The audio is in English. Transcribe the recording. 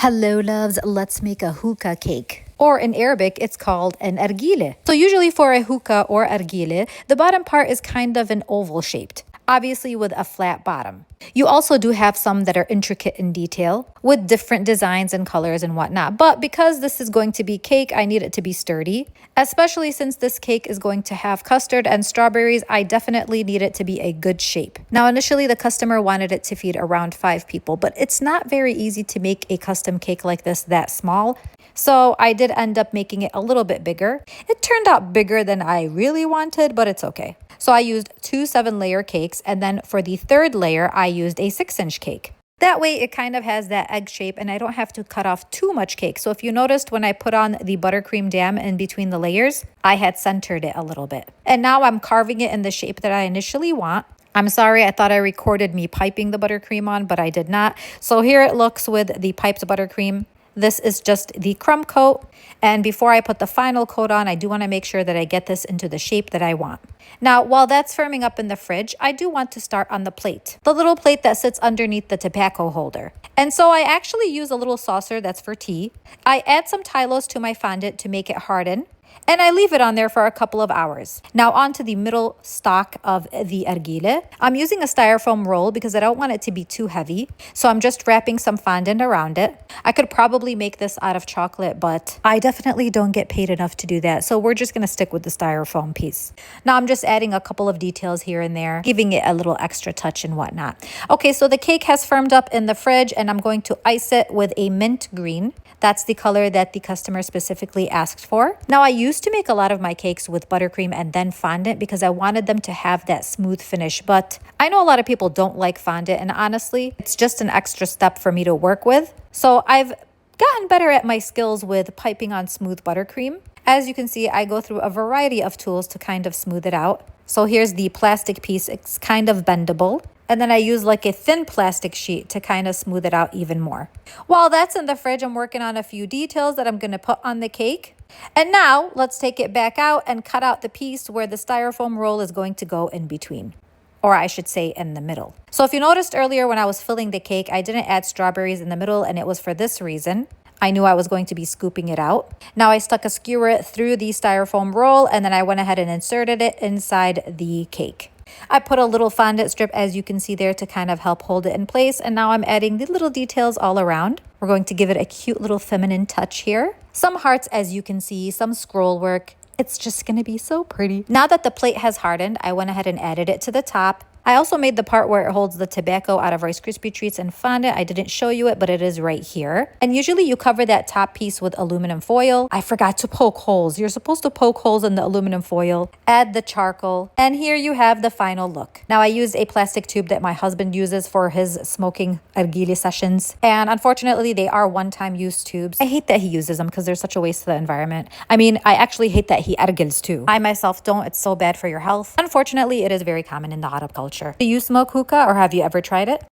Hello loves, let's make a hookah cake. Or in Arabic, it's called an argile. So usually for a hookah or argile, the bottom part is kind of an oval shaped, obviously with a flat bottom. You also do have some that are intricate in detail with different designs and colors and whatnot. But because this is going to be cake, I need it to be sturdy. Especially since this cake is going to have custard and strawberries, I definitely need it to be a good shape. Now, initially the customer wanted it to feed around 5 people, but it's not very easy to make a custom cake like this that small. So I did end up making it a little bit bigger. It turned out bigger than I really wanted, but it's okay. So I used 2 7-layer cakes, and then for the third layer, I used a 6-inch cake. That way it kind of has that egg shape and I don't have to cut off too much cake. So if you noticed when I put on the buttercream dam in between the layers, I had centered it a little bit. And now I'm carving it in the shape that I initially want. I'm sorry, I thought I recorded me piping the buttercream on, but I did not. So here it looks with the piped buttercream. This is just the crumb coat. And before I put the final coat on, I do want to make sure that I get this into the shape that I want. Now, while that's firming up in the fridge, I do want to start on the plate, the little plate that sits underneath the tobacco holder. And so I actually use a little saucer that's for tea. I add some Tylose to my fondant to make it harden. And I leave it on there for a couple of hours. Now onto the middle stock of the argile. I'm using a styrofoam roll because I don't want it to be too heavy. So I'm just wrapping some fondant around it. I could probably make this out of chocolate, but I definitely don't get paid enough to do that. So we're just going to stick with the styrofoam piece. Now I'm just adding a couple of details here and there, giving it a little extra touch and whatnot. Okay, so the cake has firmed up in the fridge and I'm going to ice it with a mint green. That's the color that the customer specifically asked for. Now, I used to make a lot of my cakes with buttercream and then fondant because I wanted them to have that smooth finish. But I know a lot of people don't like fondant, and honestly, it's just an extra step for me to work with. So I've gotten better at my skills with piping on smooth buttercream. As you can see, I go through a variety of tools to kind of smooth it out. So here's the plastic piece. It's kind of bendable. And then I use like a thin plastic sheet to kind of smooth it out even more. While that's in the fridge, I'm working on a few details that I'm going to put on the cake. And now let's take it back out and cut out the piece where the styrofoam roll is going to go in between. Or I should say in the middle. So if you noticed earlier when I was filling the cake, I didn't add strawberries in the middle, and it was for this reason. I knew I was going to be scooping it out. Now I stuck a skewer through the styrofoam roll, and then I went ahead and inserted it inside the cake. I put a little fondant strip, as you can see there, to kind of help hold it in place. And now I'm adding the little details all around. We're going to give it a cute little feminine touch here. Some hearts, as you can see, some scroll work. It's just going to be so pretty. Now that the plate has hardened, I went ahead and added it to the top. I also made the part where it holds the tobacco out of Rice Krispie treats and fondant. I didn't show you it, but it is right here. And usually you cover that top piece with aluminum foil. I forgot to poke holes. You're supposed to poke holes in the aluminum foil. Add the charcoal. And here you have the final look. Now I used a plastic tube that my husband uses for his smoking argile sessions. And unfortunately, they are one-time use tubes. I hate that he uses them because they're such a waste to the environment. I mean, I actually hate that he argiles too. I myself don't. It's so bad for your health. Unfortunately, it is very common in the Arab culture. Do you smoke hookah or have you ever tried it?